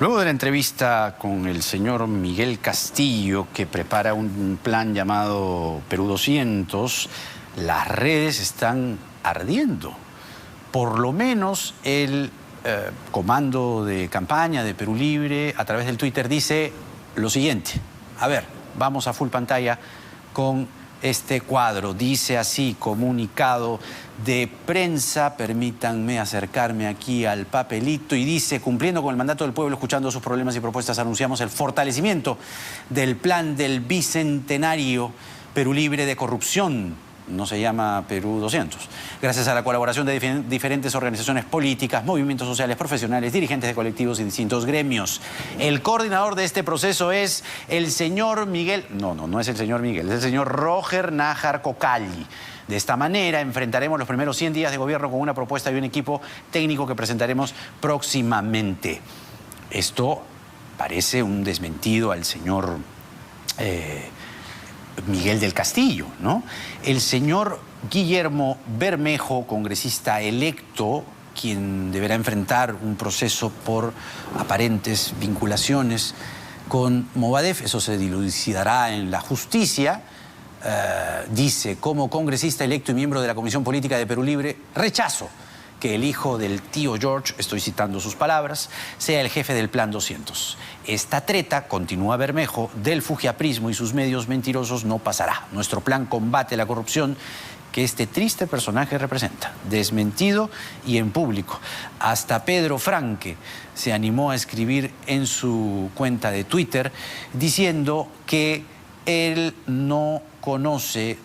Luego de la entrevista con el señor Miguel Castillo, que prepara un plan llamado Perú 200, las redes están ardiendo. Por lo menos el comando de campaña de Perú Libre a través del Twitter dice lo siguiente. A ver, vamos a full pantalla con este cuadro. Dice así: comunicado de prensa, permítanme acercarme aquí al papelito, y dice: cumpliendo con el mandato del pueblo, escuchando sus problemas y propuestas, anunciamos el fortalecimiento del plan del Bicentenario Perú Libre de Corrupción. No se llama Perú 200. Gracias a la colaboración de diferentes organizaciones políticas, movimientos sociales, profesionales, dirigentes de colectivos y distintos gremios. El coordinador de este proceso es el señor Miguel... No es el señor Miguel, es el señor Roger Nájar Cocalli. De esta manera enfrentaremos los primeros 100 días de gobierno con una propuesta y un equipo técnico que presentaremos próximamente. Esto parece un desmentido al señor Miguel del Castillo, ¿no? El señor Guillermo Bermejo, congresista electo, quien deberá enfrentar un proceso por aparentes vinculaciones con Movadef, eso se dilucidará en la justicia, dice: como congresista electo y miembro de la Comisión Política de Perú Libre, rechazo que el hijo del tío George, estoy citando sus palabras, sea el jefe del Plan 200. Esta treta, continúa Bermejo, del fujiaprismo y sus medios mentirosos no pasará. Nuestro plan combate la corrupción que este triste personaje representa. Desmentido y en público. Hasta Pedro Franque se animó a escribir en su cuenta de Twitter diciendo que él no conoce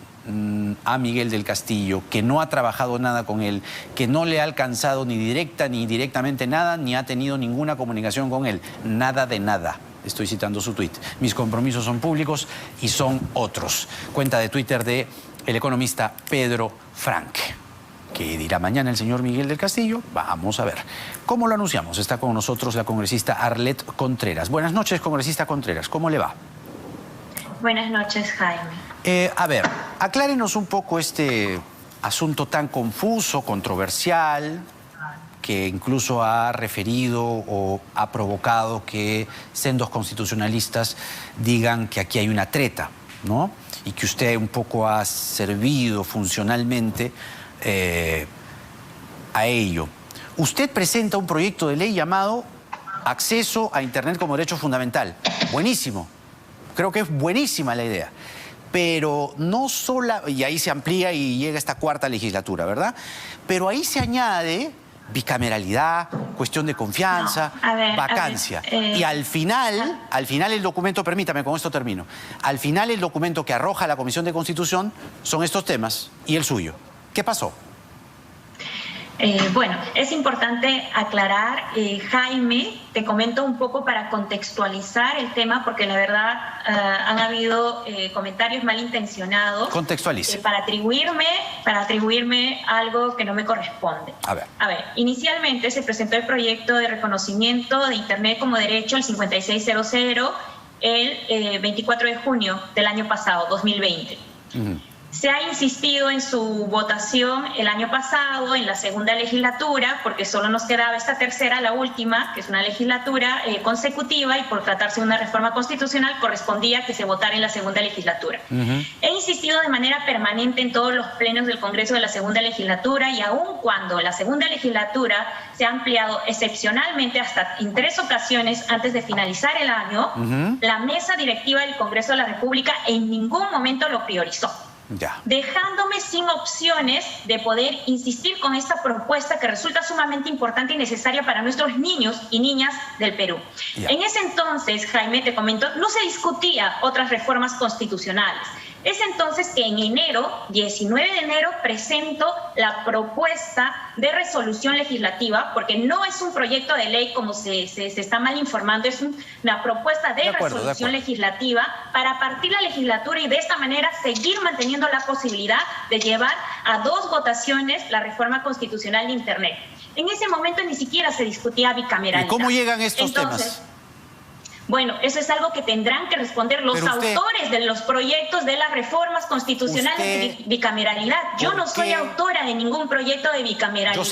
a Miguel del Castillo, que no ha trabajado nada con él, que no le ha alcanzado ni directa ni directamente nada, ni ha tenido ninguna comunicación con él. Nada de nada. Estoy citando su tuit. Mis compromisos son públicos y son otros. Cuenta de Twitter de el economista Pedro Franque. ¿Qué dirá mañana el señor Miguel del Castillo? Vamos a ver. ¿Cómo lo anunciamos? Está con nosotros la congresista Arlet Contreras. Buenas noches, congresista Contreras. ¿Cómo le va? Buenas noches, Jaime. A ver, aclárenos un poco este asunto tan confuso, controversial, que incluso ha referido o ha provocado que sendos constitucionalistas digan que aquí hay una treta, ¿no? Y que usted un poco ha servido funcionalmente a ello. Usted presenta un proyecto de ley llamado Acceso a Internet como Derecho Fundamental. Buenísimo. Creo que es buenísima la idea. Pero no sola, y ahí se amplía y llega esta cuarta legislatura, ¿verdad? Pero ahí se añade bicameralidad, cuestión de confianza, vacancia. Y al final el documento, permítame, con esto termino, al final el documento que arroja la Comisión de Constitución son estos temas y el suyo. ¿Qué pasó? Bueno, es importante aclarar, Jaime, te comento un poco para contextualizar el tema, porque la verdad han habido comentarios malintencionados. Contextualice. Para atribuirme algo que no me corresponde. A ver, inicialmente se presentó el proyecto de reconocimiento de Internet como derecho, el 5600, el 24 de junio del año pasado, 2020. Se ha insistido en su votación el año pasado, en la segunda legislatura, porque solo nos quedaba esta tercera, la última, que es una legislatura consecutiva, y por tratarse de una reforma constitucional correspondía que se votara en la segunda legislatura. He insistido de manera permanente en todos los plenos del Congreso de la segunda legislatura, y aun cuando la segunda legislatura se ha ampliado excepcionalmente hasta en 3 ocasiones antes de finalizar el año, la mesa directiva del Congreso de la República en ningún momento lo priorizó. Dejándome sin opciones de poder insistir con esta propuesta que resulta sumamente importante y necesaria para nuestros niños y niñas del Perú. En ese entonces, Jaime, te comento, no se discutía otras reformas constitucionales. Es entonces que en enero, 19 de enero, presento la propuesta de resolución legislativa, porque no es un proyecto de ley como se está mal informando, es una propuesta de resolución legislativa para partir la legislatura y de esta manera seguir manteniendo la posibilidad de llevar a 2 votaciones la reforma constitucional de Internet. En ese momento ni siquiera se discutía bicameralidad. ¿Y cómo llegan estos temas? Bueno, eso es algo que tendrán que responder los autores de los proyectos de las reformas constitucionales de bicameralidad. Yo no soy autora de ningún proyecto de bicameralidad,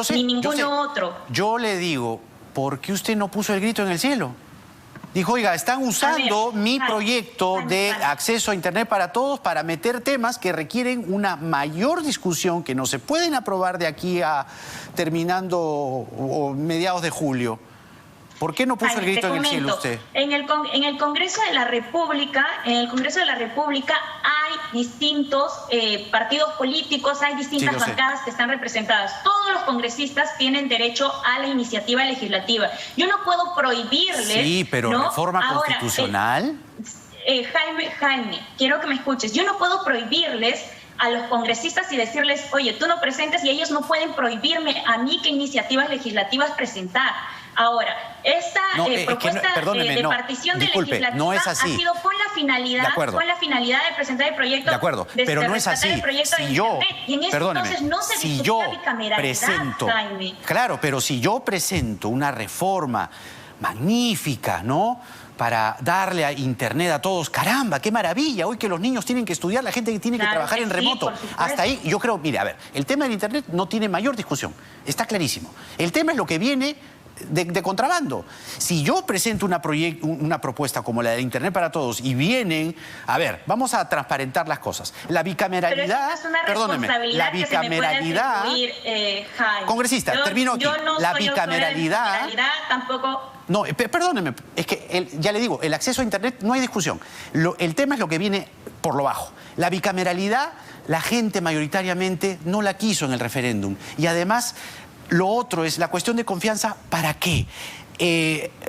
ni ninguno otro. Yo le digo, ¿por qué usted no puso el grito en el cielo? Dijo, oiga, están usando mi proyecto de acceso a Internet para todos para meter temas que requieren una mayor discusión, que no se pueden aprobar de aquí a terminando o mediados de julio. ¿Por qué no puso el grito en el cielo usted? En el Congreso de la República, hay distintos partidos políticos, hay distintas bancadas que están representadas. Todos los congresistas tienen derecho a la iniciativa legislativa. Yo no puedo prohibirles... Sí, pero ¿no? ¿Reforma constitucional? Jaime, quiero que me escuches. Yo no puedo prohibirles a los congresistas y decirles, oye, tú no presentes, y ellos no pueden prohibirme a mí qué iniciativas legislativas presentar. Ahora, esta propuesta de partición de legislativa no es así. Ha sido con la finalidad de presentar el proyecto. De acuerdo, pero no es así. Si yo, entonces no se discutía bicameralidad, Jaime. Claro, pero si yo presento una reforma magnífica, ¿no?, para darle a Internet a todos, caramba, qué maravilla, hoy que los niños tienen que estudiar, la gente que tiene que trabajar en remoto. Hasta ahí, yo creo, mire, a ver, el tema del Internet no tiene mayor discusión, está clarísimo. El tema es lo que viene de contrabando. Si yo presento una propuesta como la de Internet para todos y vienen, a ver, vamos a transparentar las cosas. La bicameralidad, perdóneme, la bicameralidad, congresista, termino aquí. Yo no la soy bicameralidad, tampoco. No, perdóneme, es que ya le digo, el acceso a Internet no hay discusión. El tema es lo que viene por lo bajo. La bicameralidad, la gente mayoritariamente no la quiso en el referéndum. Y además, lo otro es la cuestión de confianza, ¿para qué?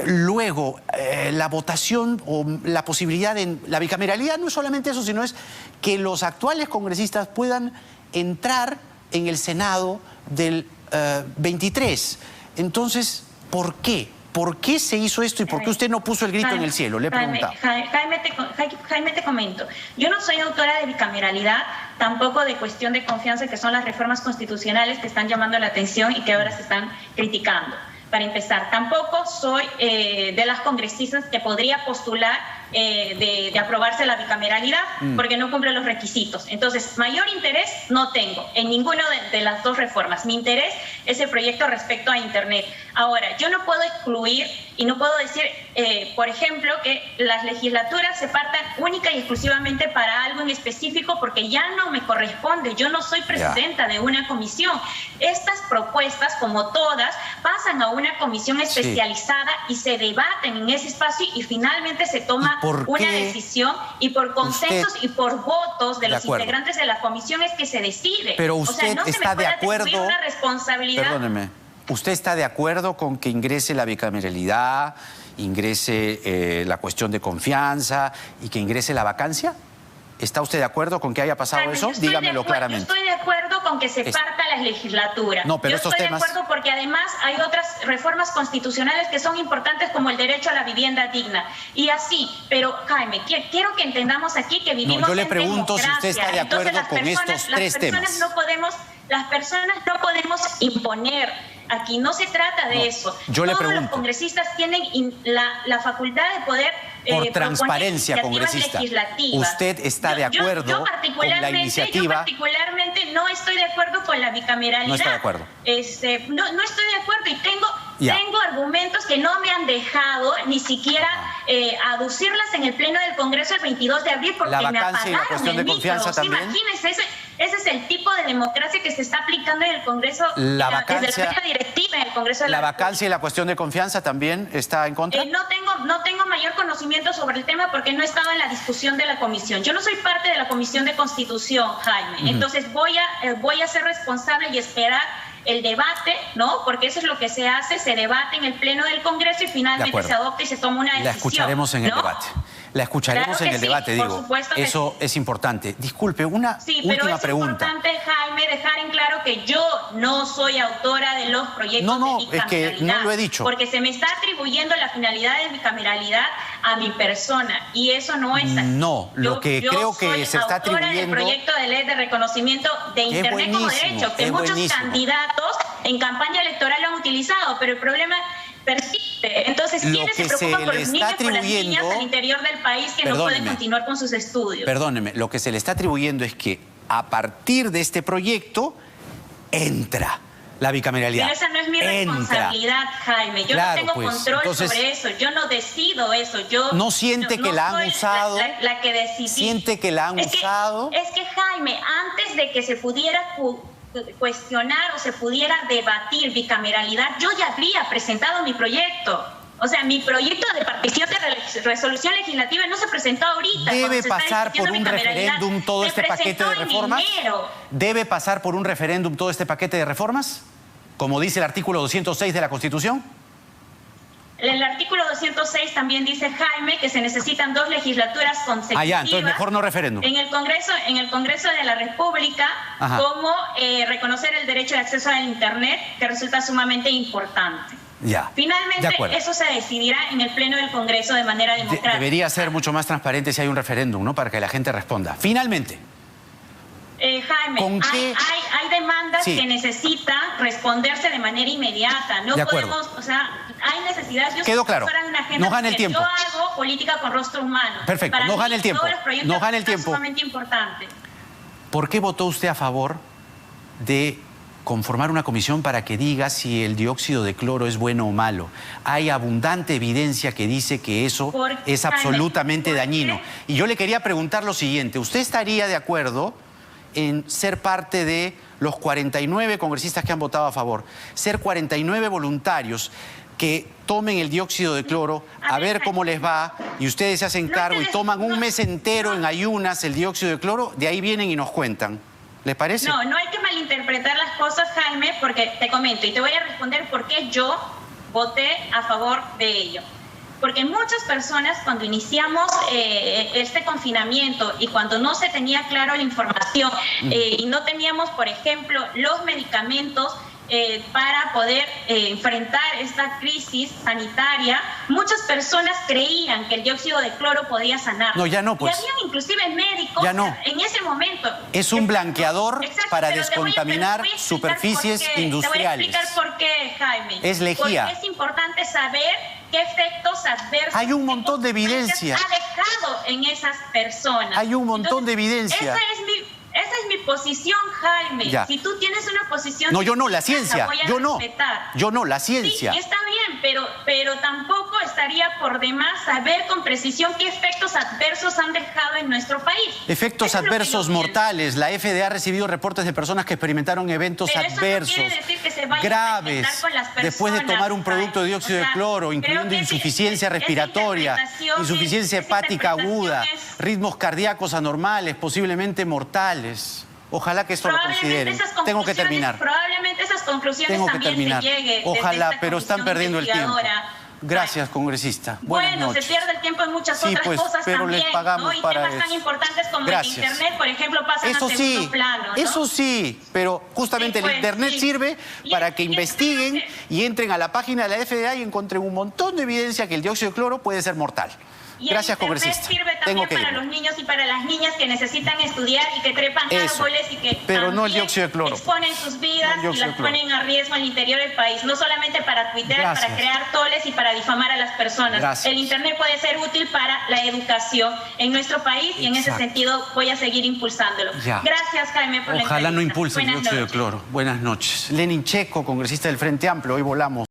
Luego, la votación o la posibilidad de... La bicameralidad no es solamente eso, sino es que los actuales congresistas puedan entrar en el Senado del 23. Entonces, ¿por qué? ¿Por qué se hizo esto y por qué usted no puso el grito en el cielo? Le he preguntado. Jaime, te comento. Yo no soy autora de bicameralidad, tampoco de cuestión de confianza, que son las reformas constitucionales que están llamando la atención y que ahora se están criticando. Para empezar, tampoco soy de las congresistas que podría postular de aprobarse la bicameralidad porque no cumple los requisitos. Entonces, mayor interés no tengo en ninguna de las dos reformas. Mi interés es el proyecto respecto a Internet. Ahora, yo no puedo excluir y no puedo decir, por ejemplo, que las legislaturas se partan única y exclusivamente para algo en específico porque ya no me corresponde. Yo no soy presidenta de una comisión. Estas propuestas, como todas, pasan a una comisión especializada y se debaten en ese espacio y finalmente se toma una decisión y por consensos y por votos de los integrantes de la comisión es que se decide. Pero usted no está de acuerdo. Una responsabilidad. Perdóneme. ¿Usted está de acuerdo con que ingrese la bicameralidad, ingrese la cuestión de confianza y que ingrese la vacancia? ¿Está usted de acuerdo con que haya pasado eso? Dígamelo claramente. Yo estoy de acuerdo con que se parta la legislatura. No, pero yo estoy de acuerdo porque además hay otras reformas constitucionales que son importantes como el derecho a la vivienda digna. Y así, pero Jaime, quiero que entendamos aquí que vivimos en democracia. Yo le pregunto si usted está de acuerdo con estos tres temas. Las personas no podemos imponer. Aquí no se trata de eso. Yo le pregunto. Todos los congresistas tienen la facultad de poder por transparencia, congresista, ¿usted está de acuerdo con la iniciativa? Yo particularmente no estoy de acuerdo con la bicameralidad. No está de acuerdo. No estoy de acuerdo y tengo argumentos que no me han dejado ni siquiera aducirlas en el Pleno del Congreso el 22 de abril porque me apagaron y la cuestión de confianza también. Imagínense, ese es el tipo de democracia que se está aplicando en el Congreso, desde la mesa directiva en el Congreso de la vacancia y la cuestión de confianza también está en contra. No tengo mayor conocimiento sobre el tema porque no he estado en la discusión de la comisión. Yo no soy parte de la Comisión de Constitución, Jaime. Entonces voy a ser responsable y esperar el debate, ¿no? Porque eso es lo que se hace, se debate en el Pleno del Congreso y finalmente se adopta y se toma una decisión. La escucharemos en el debate. La escucharemos en el debate, digo. Eso es importante. Disculpe, una última pregunta. Es importante, Jaime, dejar en claro que yo no soy autora de los proyectos de bicameralidad. Es que no lo he dicho. Porque se me está atribuyendo la finalidad de bicameralidad a mi persona y eso no es así. No, lo que creo que se está atribuyendo... Yo soy autora del proyecto de ley de reconocimiento de Internet como derecho, que muchos candidatos en campaña electoral lo han utilizado, pero el problema persiste. Entonces, ¿quiénes se preocupan por los niños, por las niñas al interior del país que no pueden continuar con sus estudios? Perdóneme, lo que se le está atribuyendo es que a partir de este proyecto entra La bicameralidad. Pero esa no es mi responsabilidad, Jaime. Yo no tengo control sobre eso. Yo no decido eso. Yo no siente que la han usado. La que decidí. Siente que la han usado. Es que, Jaime, antes de que se pudiera cuestionar o se pudiera debatir bicameralidad, yo ya había presentado mi proyecto. O sea, mi proyecto de partición de resolución legislativa no se presentó ahorita. ¿Debe pasar por un referéndum todo este paquete de reformas? ¿Debe pasar por un referéndum todo este paquete de reformas? Como dice el artículo 206 de la Constitución. El artículo 206 también dice, Jaime, que se necesitan 2 legislaturas consecutivas. Ya, entonces mejor no referéndum. En el Congreso de la República, como reconocer el derecho de acceso al Internet, que resulta sumamente importante. Ya. Finalmente, eso se decidirá en el Pleno del Congreso de manera democrática. Debería ser mucho más transparente si hay un referéndum, ¿no? Para que la gente responda. Finalmente. Jaime, hay demandas que necesitan responderse de manera inmediata. No podemos, o sea, hay necesidad. Quedó claro. No gane el tiempo. Yo hago política con rostro humano. Perfecto. No gane el tiempo. Todos los proyectos no gane el tiempo. Son sumamente importantes. ¿Por qué votó usted a favor de conformar una comisión para que diga si el dióxido de cloro es bueno o malo? Hay abundante evidencia que dice que eso es absolutamente dañino. Y yo le quería preguntar lo siguiente. ¿Usted estaría de acuerdo en ser parte de los 49 congresistas que han votado a favor? Ser 49 voluntarios que tomen el dióxido de cloro, a ver cómo les va, y ustedes se hacen cargo y toman un mes entero en ayunas el dióxido de cloro, de ahí vienen y nos cuentan. ¿Les parece? No, no hay que malinterpretar las cosas, Jaime, porque te comento y te voy a responder por qué yo voté a favor de ello. Porque muchas personas, cuando iniciamos este confinamiento y cuando no se tenía claro la información y no teníamos, por ejemplo, los medicamentos para poder enfrentar esta crisis sanitaria, muchas personas creían que el dióxido de cloro podía sanar. No, ya no, pues. Y había inclusive médicos en ese momento. Es un blanqueador para descontaminar superficies industriales. Te voy a explicar por qué, Jaime. Es lejía. Porque es importante saber qué efectos adversos hay un montón de evidencia ha dejado en esas personas. Hay un montón de evidencia. Esa es mi posición, Jaime. Ya. Si tú tienes una posición... No, yo no, la ciencia. Yo no. Yo no, la ciencia. Sí, está bien, pero tampoco estaría por demás saber con precisión qué efectos adversos han dejado en nuestro país. Efectos adversos mortales. La FDA ha recibido reportes de personas que experimentaron eventos adversos graves después de tomar un producto de dióxido de cloro, incluyendo insuficiencia respiratoria, insuficiencia hepática aguda, ritmos cardíacos anormales, posiblemente mortales. Ojalá que esto lo consideren. Tengo que terminar. Probablemente esas conclusiones también se llegue. Ojalá, pero están perdiendo el tiempo. Gracias, congresista. Bueno, se pierde el tiempo en muchas otras cosas pero también, les pagamos y para temas tan importantes como el Internet, por ejemplo, pasan a segundo plano, ¿no? Eso sí, pero justamente el Internet sirve para que investiguen y entren a la página de la FDA y encuentren un montón de evidencia que el dióxido de cloro puede ser mortal. Gracias, congresista. Sirve también para los niños y para las niñas que necesitan estudiar y que trepan árboles y que no el dióxido de cloro. Exponen sus vidas y las ponen a riesgo al interior del país. No solamente para tuitear, para crear toles y para difamar a las personas. El Internet puede ser útil para la educación en nuestro país y en ese sentido voy a seguir impulsándolo. Gracias, Jaime, por la entrevista. Ojalá no impulse el dióxido de cloro. Buenas noches. Lenin Checo, congresista del Frente Amplio. Hoy volamos.